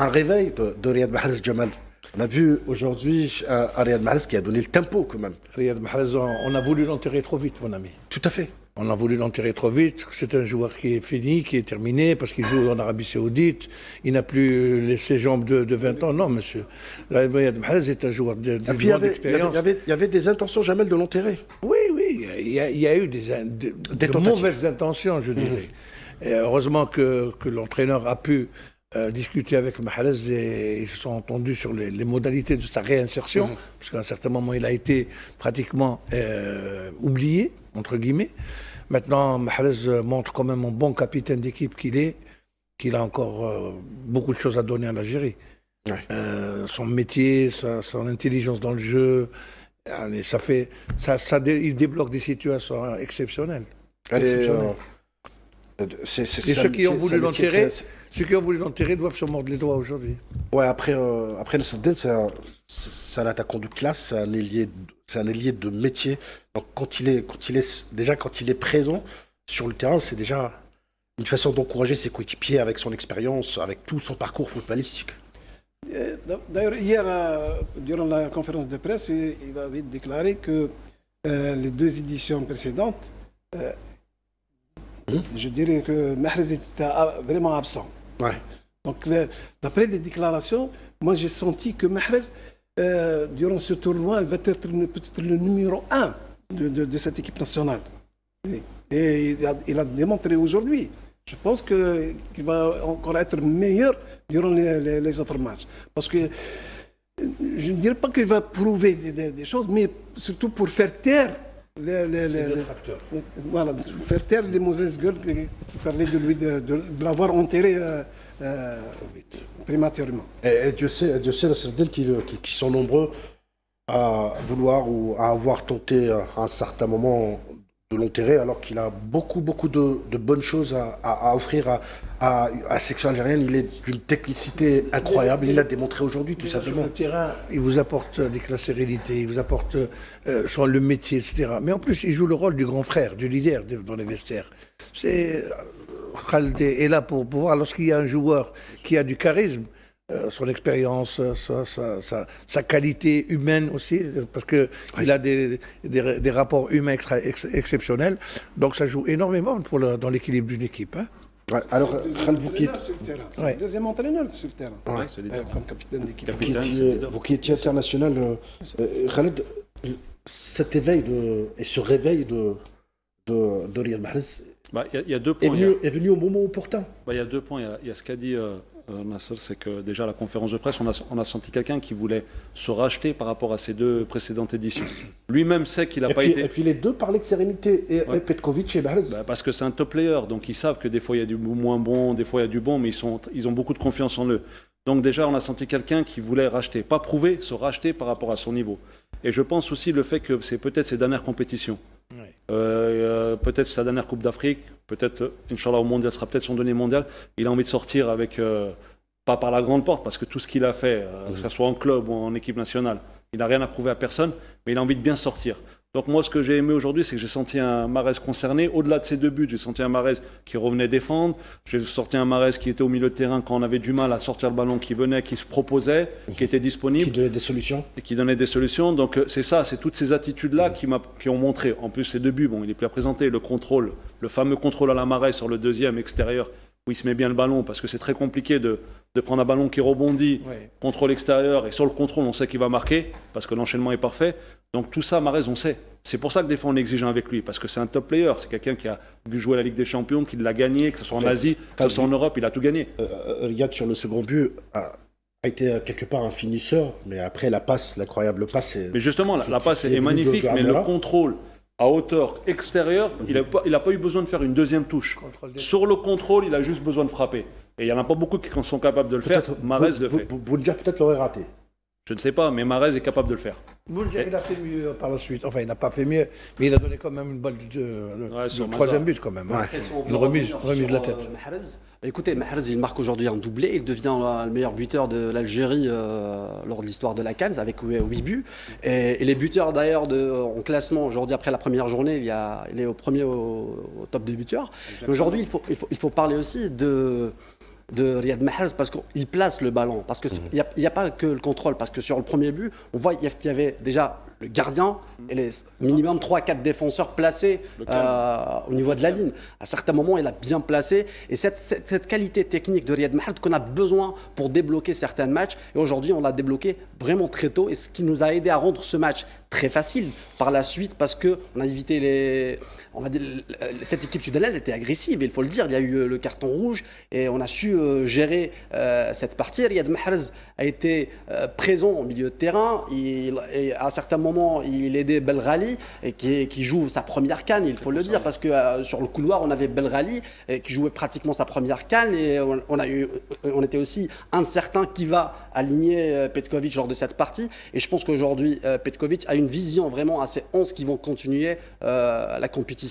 un réveil de Riyad Mahrez Jamal. On a vu aujourd'hui Riyad Mahrez qui a donné le tempo quand même. Riyad Mahrez, on a voulu l'enterrer trop vite, mon ami. Tout à fait. On a voulu l'enterrer trop vite. C'est un joueur qui est fini, qui est terminé, parce qu'il joue en Arabie Saoudite. Il n'a plus ses jambes de 20 ans. Non, monsieur. Riyad Mahrez est un joueur de grande expérience. Il y avait des intentions, Jamel, de l'enterrer. Oui, oui. Il y a eu de mauvaises intentions, je dirais. Et heureusement que l'entraîneur a pu discuter avec Mahrez et ils se sont entendus sur les modalités de sa réinsertion, parce qu'à un certain moment, il a été pratiquement oublié, entre guillemets. Maintenant, Mahrez montre quand même un bon capitaine d'équipe qu'il a encore beaucoup de choses à donner à l'Algérie. Ouais. Son métier, son intelligence dans le jeu, allez, il débloque des situations exceptionnelles. Et ceux qui ont voulu l'enterrer doivent se mordre les doigts aujourd'hui. Ouais, après Nasreddine, c'est un attaquant de classe, c'est un ailier de métier. Donc quand il est présent sur le terrain, c'est déjà une façon d'encourager ses coéquipiers avec son expérience, avec tout son parcours footballistique. D'ailleurs, hier, durant la conférence de presse, il avait déclaré que les deux éditions précédentes, je dirais que Mahrez était vraiment absent. Ouais. Donc, d'après les déclarations, moi j'ai senti que Mahrez, durant ce tournoi, il va être peut-être le numéro 1 de cette équipe nationale. Et il a démontré aujourd'hui. Je pense qu'il va encore être meilleur durant les autres matchs. Parce que je ne dirais pas qu'il va prouver des choses, mais surtout pour faire taire voilà, faire taire les mauvaises gueules qui parlaient de lui, de l'avoir enterré prématurément. Et Dieu sait Nasreddine qui sont nombreux à vouloir ou à avoir tenté à un certain moment de l'enterrer, alors qu'il a beaucoup de bonnes choses à offrir à la section algérienne. Il est d'une technicité incroyable. Il l'a démontré aujourd'hui, tout simplement. Sur le terrain, il vous apporte des classes sérénité, il vous apporte sur le métier, etc. Mais en plus, il joue le rôle du grand frère, du leader dans les vestiaires. Khaled est là pour pouvoir, lorsqu'il y a un joueur qui a du charisme, son expérience, sa qualité humaine aussi, parce qu'il a des rapports humains exceptionnels. Donc ça joue énormément dans l'équilibre d'une équipe. Hein. Ouais, alors, Khaled, c'est le deuxième entraîneur sur le terrain, comme capitaine d'équipe. Vous qui étiez international, Khaled, cet éveil et ce réveil de Riyad Mahrez il y a deux points. Est venu au moment opportun. Il y a 2 points. Il y a ce qu'a dit Nasser, c'est que déjà à la conférence de presse, on a senti quelqu'un qui voulait se racheter par rapport à ces 2 précédentes éditions. Lui-même sait qu'il n'a pas été... Et puis les deux parlaient de sérénité, et Petkovic et Mahrez. Parce que c'est un top player, donc ils savent que des fois il y a du moins bon, des fois il y a du bon, mais ils ont beaucoup de confiance en eux. Donc déjà on a senti quelqu'un qui voulait racheter, pas prouver, se racheter par rapport à son niveau. Et je pense aussi le fait que c'est peut-être ses dernières compétitions. Peut-être sa dernière Coupe d'Afrique, peut-être, Inch'Allah, au mondial, sera peut-être son dernier mondial. Il a envie de sortir avec, pas par la grande porte, parce que tout ce qu'il a fait, que ce soit en club ou en équipe nationale, il n'a rien à prouver à personne, mais il a envie de bien sortir. Donc moi, ce que j'ai aimé aujourd'hui, c'est que j'ai senti un Mahrez concerné. Au-delà de ses 2 buts, j'ai senti un Mahrez qui revenait défendre. J'ai senti un Mahrez qui était au milieu de terrain quand on avait du mal à sortir le ballon, qui venait, qui se proposait, qui était disponible. Qui donnait des solutions. Et qui donnait des solutions. Donc c'est ça, c'est toutes ces attitudes-là qui ont montré. En plus, ces 2 buts, il est plus à présenter. Le contrôle, le fameux contrôle à la Mahrez sur le deuxième extérieur, où il se met bien le ballon, parce que c'est très compliqué de prendre un ballon qui rebondit, contrôle extérieur, et sur le contrôle, on sait qu'il va marquer, parce que l'enchaînement est parfait. Donc tout ça, Mahrez, on sait. C'est pour ça que des fois, on est exigeant avec lui, parce que c'est un top player. C'est quelqu'un qui a joué à la Ligue des Champions, qui l'a gagné, que ce soit en Asie, que ce soit en Europe, il a tout gagné. Riyad, sur le second but, a été quelque part un finisseur, mais après, l'incroyable passe... Mais justement, la passe est magnifique, mais le contrôle à hauteur extérieure, il n'a pas eu besoin de faire une deuxième touche. Sur le contrôle, il a juste besoin de frapper. Et il n'y en a pas beaucoup qui sont capables de le faire. Mahrez le fait. Boudja peut-être l'aurait raté. Je ne sais pas, mais Mahrez est capable de le faire. Boudja, il a fait mieux par la suite. Enfin, il n'a pas fait mieux, mais il a donné quand même une balle le troisième but quand même. Hein. Une remise de la tête. Écoutez, Mahrez, il marque aujourd'hui un doublé. Il devient le meilleur buteur de l'Algérie lors de l'histoire de la CAN avec 8 buts. Et les buteurs d'ailleurs en classement, aujourd'hui après la première journée, il est au premier au top des buteurs. Aujourd'hui, il faut parler aussi de Riyad Mahrez parce qu'il place le ballon. Parce qu'il n'y a pas que le contrôle. Parce que sur le premier but, on voit qu'il y avait déjà le gardien et les minimum 3-4 défenseurs placés au niveau de la ligne. À certains moments, il a bien placé. Et cette qualité technique de Riyad Mahrez qu'on a besoin pour débloquer certains matchs. Et aujourd'hui, on l'a débloqué vraiment très tôt. Et ce qui nous a aidé à rendre ce match très facile par la suite parce qu'on a évité cette équipe sudanaise était agressive, il faut le dire. Il y a eu le carton rouge et on a su gérer cette partie. Riyad Mahrez a été présent au milieu de terrain. Et à certains moments, il aidait Belghali qui joue sa première CAN, il faut le dire, parce que sur le couloir, on avait Belghali qui jouait pratiquement sa première CAN et on était aussi incertain qui va aligner Petkovic lors de cette partie. Et je pense qu'aujourd'hui, Petkovic a une vision vraiment à ces 11 qui vont continuer la compétition.